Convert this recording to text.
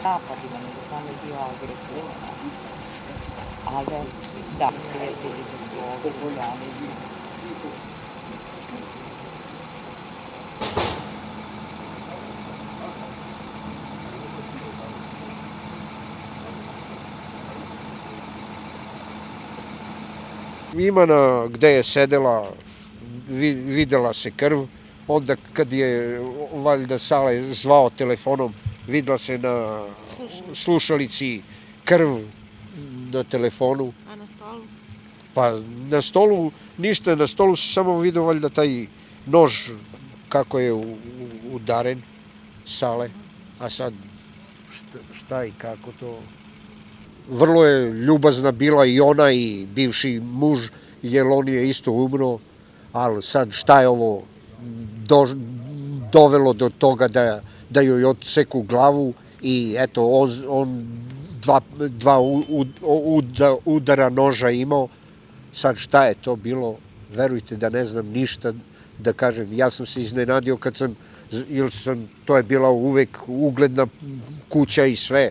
napadima, nego sam je bio agresivan. Ali da, prijatelji da su ovdje strane. Imana gde je sedela, videla se krv, onda kad je valjda Sale zvao telefonom, videla se na slušalici krv na telefonu. A na stolu? Pa na stolu ništa, na stolu se samo vidio valjda taj nož kako je udaren Sale, a sad šta i kako to. Vrlo je ljubazna bila i ona i bivši muž, jer on je isto umro, ali sad šta je ovo dovelo do toga da joj odseku glavu i eto, on dva udara noža imao. Sad šta je to bilo, verujte da ne znam ništa da kažem. Ja sam se iznenadio kad to je bila uvek ugledna kuća i sve.